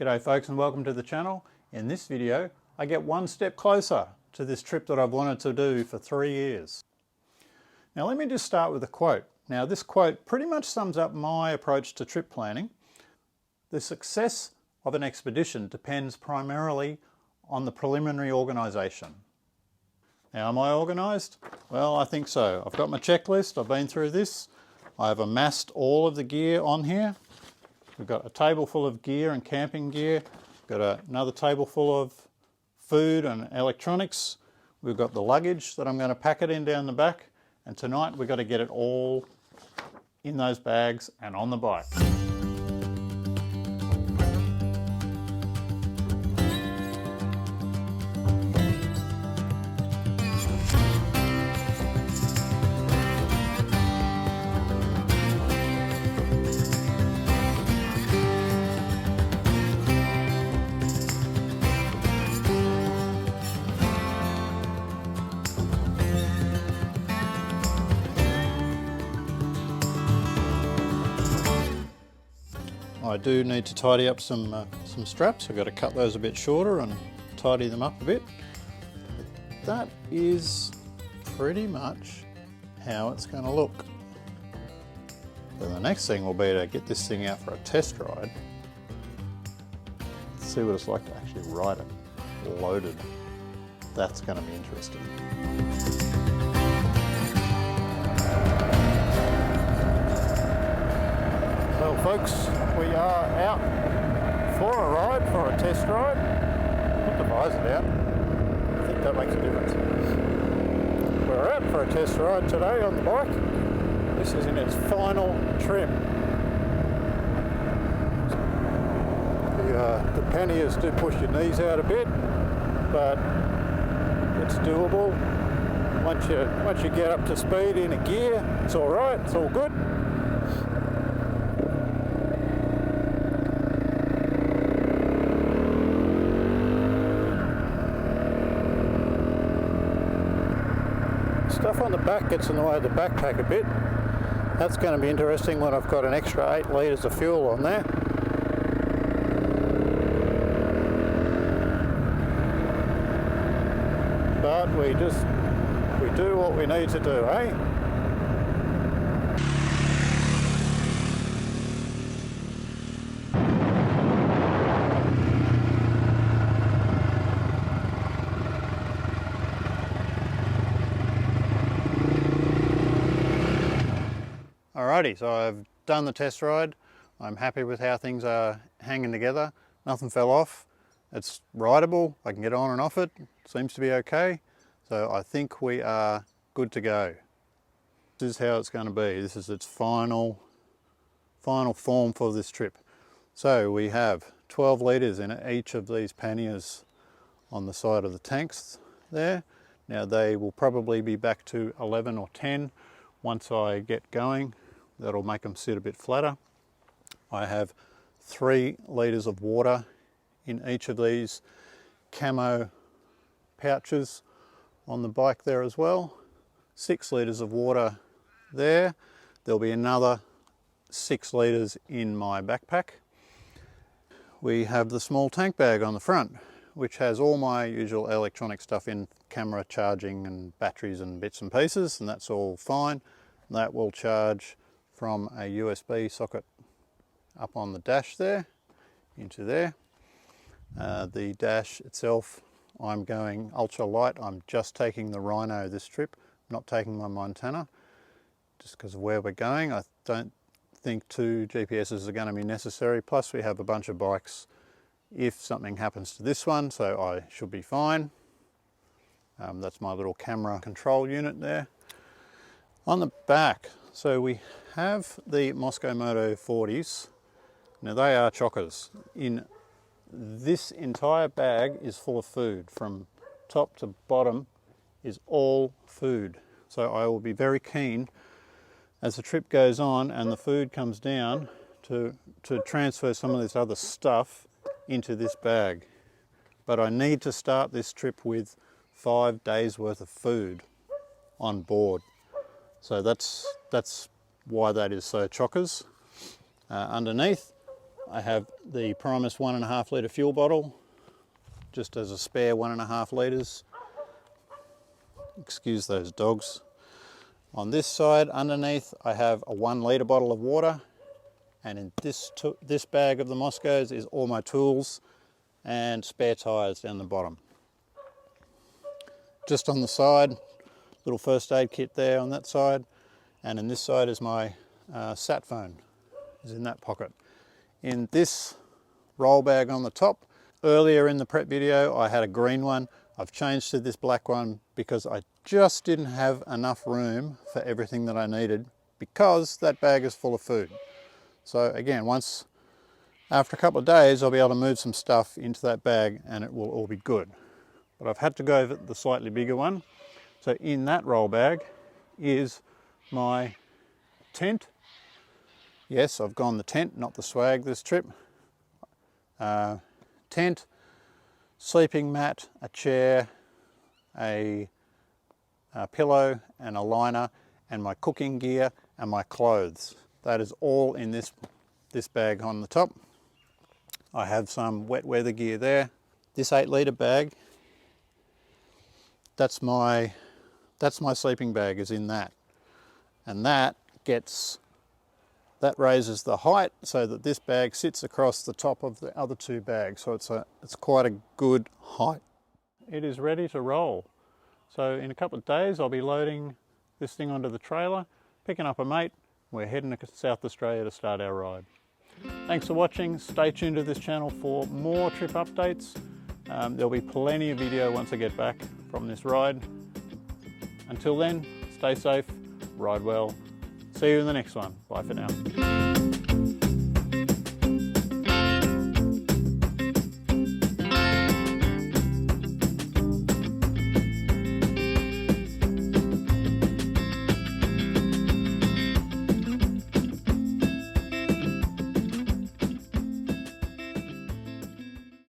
G'day folks and welcome to the channel. In this video I get one step closer to this trip that I've wanted to do for 3 years. Now let me just start with a quote. Now this quote pretty much sums up my approach to trip planning. The success of an expedition depends primarily on the preliminary organisation. Now am I organised? Well, I think so. I've got my checklist, I've been through this. I've amassed all of the gear on here. We've got a table full of gear and camping gear. We've got another table full of food and electronics. We've got the luggage that I'm going to pack it in down the back. And tonight we've got to get it all in those bags and on the bike. I do need to tidy up some straps. I've got to cut those a bit shorter and tidy them up a bit. But that is pretty much how it's going to look. So the next thing will be to get this thing out for a test ride. Let's see what it's like to actually ride it loaded. That's going to be interesting. Well folks, we are out for a ride, for a test ride. Put the visor down. I think that makes a difference. We're out for a test ride today on the bike. This is in its final trim. The panniers do push your knees out a bit, but it's doable. Once you get up to speed in a gear, it's all right, it's all good. Stuff on the back gets in the way of the backpack a bit. That's going to be interesting when I've got an extra 8 litres of fuel on there. But we do what we need to do, eh? Alrighty, so I've done the test ride. I'm happy with how things are hanging together. Nothing fell off. It's rideable. I can get on and off it. Seems to be okay. So I think we are good to go. This is how it's going to be. This is its final form for this trip. So we have 12 litres in each of these panniers on the side of the tanks there. Now they will probably be back to 11 or 10 once I get going. That'll make them sit a bit flatter. I have 3 litres of water in each of these camo pouches on the bike there as well. 6 litres of water there. There'll be another 6 litres in my backpack. We have the small tank bag on the front, which has all my usual electronic stuff in, camera, charging and batteries and bits and pieces, and that's all fine. That will charge from a USB socket up on the dash there, into there. The dash itself, I'm going ultra light. I'm just taking the Rhino this trip, not taking my Montana, just because of where we're going. I don't think 2 GPSs are going to be necessary. Plus we have a bunch of bikes if something happens to this one, so I should be fine. That's my little camera control unit there. On the back, so we have the Moscow Moto 40s. Now they are chockers. In this entire bag is full of food. From top to bottom is all food. So I will be very keen as the trip goes on and the food comes down to transfer some of this other stuff into this bag. But I need to start this trip with 5 days worth of food on board. So that's why that is so chockers. Underneath I have the Primus 1.5 litre fuel bottle, just as a spare 1.5 litres. Excuse those dogs. On this side, underneath, I have a 1 litre bottle of water, and in this bag of the Moscows is all my tools and spare tyres down the bottom. Just on the side, little first aid kit there on that side, and in this side is my sat phone, is in that pocket. In this roll bag on the top, earlier in the prep video I had a green one. I've changed to this black one because I just didn't have enough room for everything that I needed, because that bag is full of food. So again, after a couple of days, I'll be able to move some stuff into that bag and it will all be good. But I've had to go with the slightly bigger one. So in that roll bag is my tent. Yes, I've gone the tent, not the swag this trip. Tent, sleeping mat, a chair, a pillow and a liner, and my cooking gear and my clothes. That is all in this bag on the top. I have some wet weather gear there. This 8 litre bag, that's my sleeping bag, is in that. And that raises the height so that this bag sits across the top of the other 2 bags. So it's quite a good height. It is ready to roll. So in a couple of days, I'll be loading this thing onto the trailer, picking up a mate. We're heading to South Australia to start our ride. Thanks for watching. Stay tuned to this channel for more trip updates. There'll be plenty of video once I get back from this ride. Until then, stay safe, ride well. See you in the next one. Bye for now.